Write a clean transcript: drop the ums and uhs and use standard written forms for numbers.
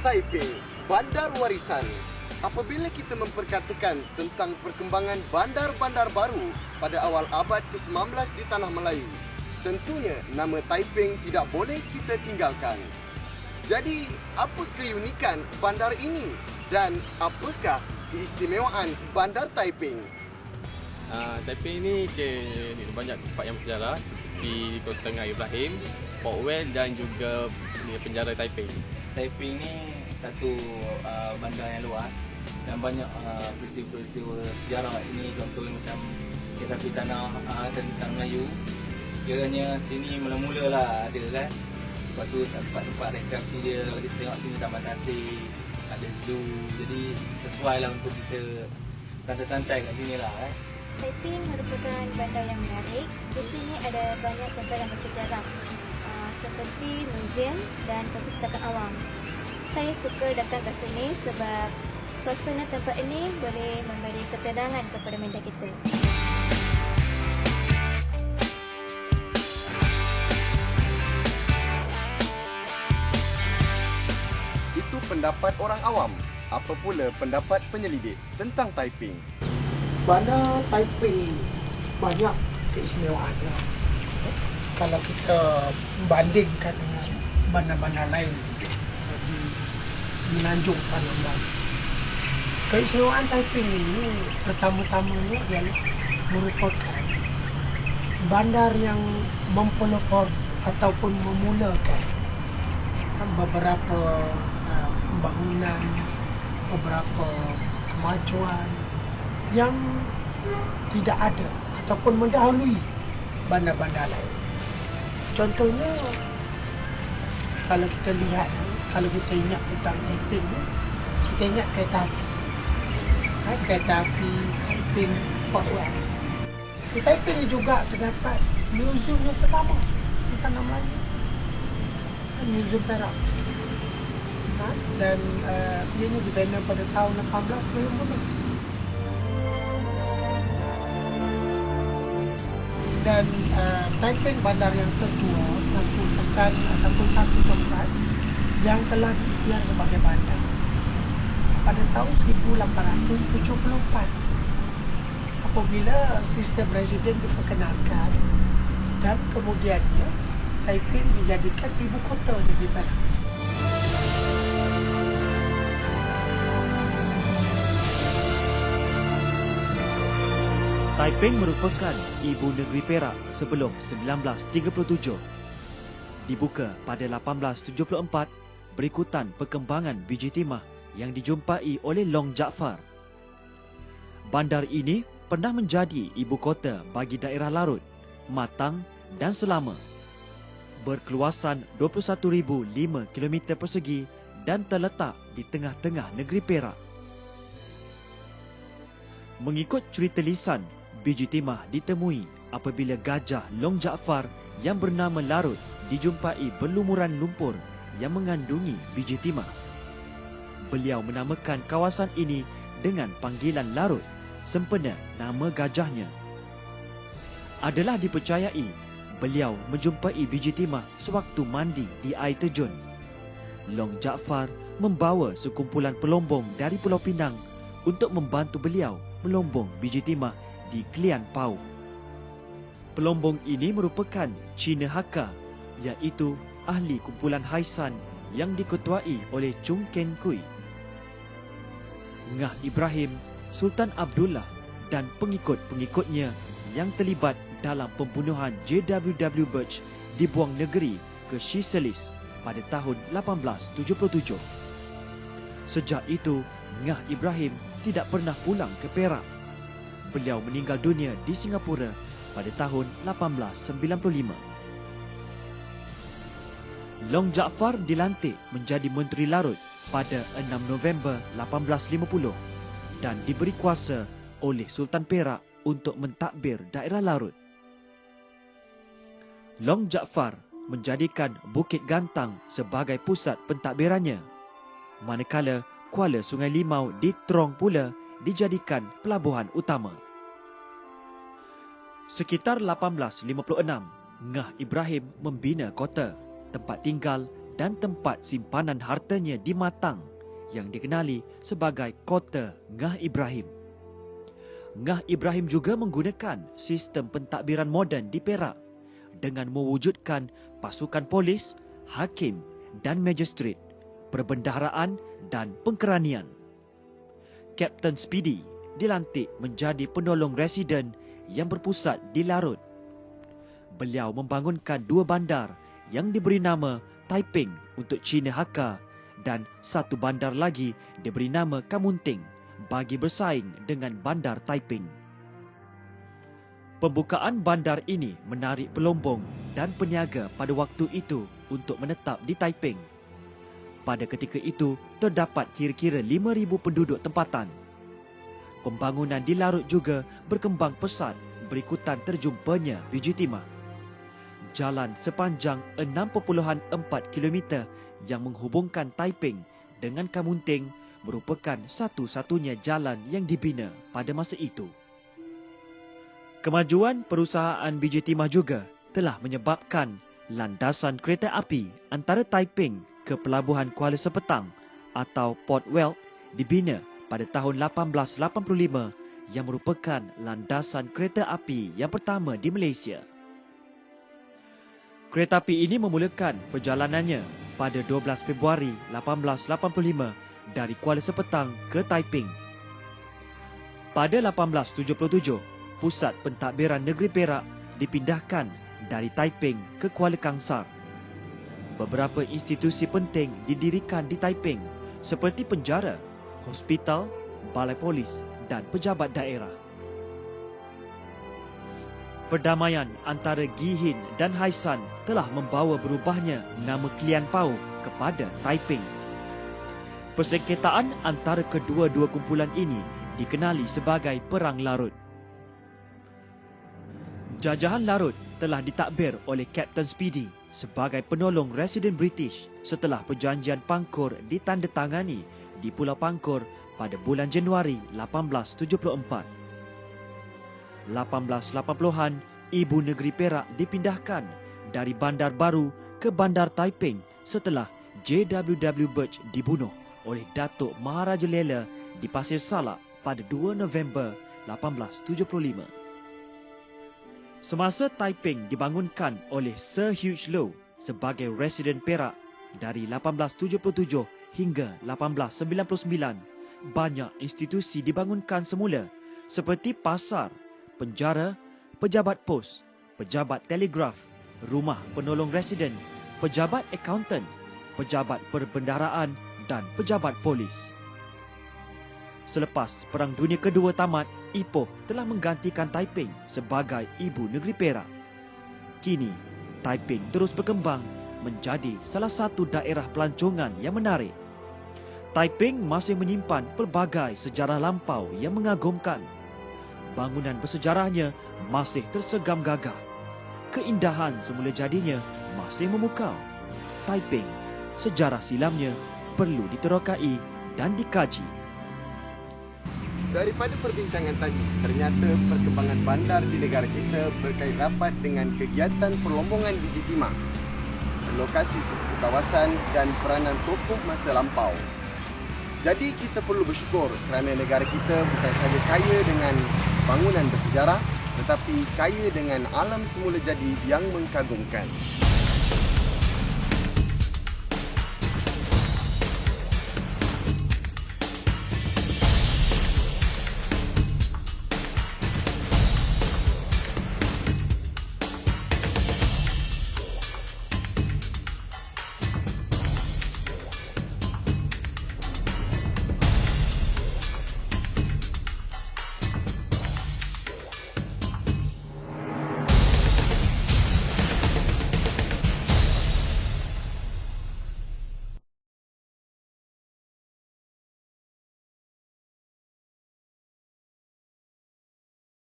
Taiping, bandar warisan. Apabila kita memperkatakan tentang perkembangan bandar-bandar baru pada awal abad ke-19 di Tanah Melayu, tentunya nama Taiping tidak boleh kita tinggalkan. Jadi, apa keunikan bandar ini dan apakah keistimewaan bandar Taiping? Taiping ni banyak tempat yang bersejarah seperti Kota Tengah Ibrahim, Port Well dan juga penjara Taiping. Taiping ni satu bandar yang luas dan banyak peristiwa-peristiwa sejarah kat sini. Contohnya macam kereta api tanah Melayu. Kiranya sini mula-mula lah ada kan. Lepas tu tempat-tempat rekreasi dia, kalau kita tengok sini Taman Tasik, ada zoo. Jadi sesuai lah untuk kita santai-santai kat sini lah kan. Taiping merupakan bandar yang menarik. Di sini ada banyak tempat yang bersejarah seperti muzium dan perpustakaan awam. Saya suka datang ke sini sebab suasana tempat ini boleh memberi ketenangan kepada minda kita. Itu pendapat orang awam. Apa pula pendapat penyelidik tentang Taiping? Bandar Taiping banyak keistimewaannya. Kalau kita bandingkan dengan bandar-bandar lain di Semenanjung Tanah Melayu, keistimewaan Taiping ini pertama-tamanya ialah merupakan bandar yang mempelopor ataupun memulakan beberapa pembangunan, beberapa kemajuan yang tidak ada ataupun mendahului bandar-bandar lain. Contohnya, kalau kita lihat, kalau kita ingat tentang Taiping ni, kita ingat kereta api. Kereta api Taiping Port Well. Di Taiping ni juga terdapat muzium yang pertama di Tanah Melayu, Muzium Perak. Dan ia ni dibina pada tahun 1890. Dan Taiping bandar yang tertua, satu tekan ataupun satu tempat yang telah diikhtiar sebagai bandar pada tahun 1874 apabila sistem residen diperkenalkan dan kemudiannya Taiping dijadikan ibu kota negeri Perak. Taiping merupakan ibu negeri Perak sebelum 1937. Dibuka pada 1874 berikutan perkembangan biji timah yang dijumpai oleh Long Jaafar. Bandar ini pernah menjadi ibu kota bagi daerah Larut, Matang dan Selama. Berkeluasan 21,005 km persegi dan terletak di tengah-tengah negeri Perak. Mengikut cerita lisan, biji timah ditemui apabila gajah Long Jaafar yang bernama Larut dijumpai berlumuran lumpur yang mengandungi biji timah. Beliau menamakan kawasan ini dengan panggilan Larut, sempena nama gajahnya. Adalah dipercayai beliau menjumpai biji timah sewaktu mandi di air terjun. Long Jaafar membawa sekumpulan pelombong dari Pulau Pinang untuk membantu beliau melombong biji timah di Klian Pau. Pelombong ini merupakan Cina Hakka, iaitu ahli kumpulan Haisan yang diketuai oleh Chung Ken Kui. Ngah Ibrahim, Sultan Abdullah dan pengikut-pengikutnya yang terlibat dalam pembunuhan JWW Birch dibuang negeri ke Seychelles pada tahun 1877. Sejak itu, Ngah Ibrahim tidak pernah pulang ke Perak. Beliau meninggal dunia di Singapura pada tahun 1895. Long Jaafar dilantik menjadi Menteri Larut pada 6 November 1850 dan diberi kuasa oleh Sultan Perak untuk mentadbir daerah Larut. Long Jaafar menjadikan Bukit Gantang sebagai pusat pentadbirannya, manakala Kuala Sungai Limau di Trong pula dijadikan pelabuhan utama. Sekitar 1856, Ngah Ibrahim membina kota, tempat tinggal dan tempat simpanan hartanya di Matang yang dikenali sebagai Kota Ngah Ibrahim. Ngah Ibrahim juga menggunakan sistem pentadbiran moden di Perak dengan mewujudkan pasukan polis, hakim dan magistrate, perbendaharaan dan pengkeranian. Kapten Speedy dilantik menjadi penolong residen yang berpusat di Larut. Beliau membangunkan 2 bandar yang diberi nama Taiping untuk Cina Hakka dan 1 bandar lagi diberi nama Kamunting bagi bersaing dengan bandar Taiping. Pembukaan bandar ini menarik pelombong dan peniaga pada waktu itu untuk menetap di Taiping. Pada ketika itu, terdapat kira-kira 5,000 penduduk tempatan. Pembangunan di Larut juga berkembang pesat berikutan terjumpanya biji timah. Jalan sepanjang 6.4 km yang menghubungkan Taiping dengan Kamunting merupakan satu-satunya jalan yang dibina pada masa itu. Kemajuan perusahaan biji timah juga telah menyebabkan landasan kereta api antara Taiping ke Pelabuhan Kuala Sepetang atau Port Weld dibina pada tahun 1885 yang merupakan landasan kereta api yang pertama di Malaysia. Kereta api ini memulakan perjalanannya pada 12 Februari 1885 dari Kuala Sepetang ke Taiping. Pada 1877, pusat pentadbiran negeri Perak dipindahkan dari Taiping ke Kuala Kangsar. Beberapa institusi penting didirikan di Taiping seperti penjara, hospital, balai polis dan pejabat daerah. Perdamaian antara Gihin dan Haisan telah membawa berubahnya nama Kelian Pau kepada Taiping. Persengketaan antara kedua-dua kumpulan ini dikenali sebagai Perang Larut. Jajahan Larut telah ditadbir oleh Kapten Speedy sebagai penolong residen British setelah perjanjian Pangkor ditandatangani di Pulau Pangkor pada bulan Januari 1874. 1880-an, ibu negeri Perak dipindahkan dari bandar baru ke bandar Taiping setelah J.W.W. Birch dibunuh oleh Datuk Maharaja Lela di Pasir Salak pada 2 November 1875. Semasa Taiping dibangunkan oleh Sir Hugh Low sebagai residen Perak dari 1877 hingga 1899, banyak institusi dibangunkan semula seperti pasar, penjara, pejabat pos, pejabat telegraf, rumah penolong residen, pejabat akauntan, pejabat perbendaharaan dan pejabat polis. Selepas Perang Dunia Kedua tamat, Ipoh telah menggantikan Taiping sebagai ibu negeri Perak. Kini, Taiping terus berkembang menjadi salah satu daerah pelancongan yang menarik. Taiping masih menyimpan pelbagai sejarah lampau yang mengagumkan. Bangunan bersejarahnya masih tersegam gagah. Keindahan semula jadinya masih memukau. Taiping, sejarah silamnya perlu diterokai dan dikaji. Daripada perbincangan tadi, ternyata perkembangan bandar di negara kita berkait rapat dengan kegiatan perlombongan biji timah, lokasi sesuatu kawasan dan peranan tokoh masa lampau. Jadi kita perlu bersyukur kerana negara kita bukan sahaja kaya dengan bangunan bersejarah, tetapi kaya dengan alam semula jadi yang mengagumkan.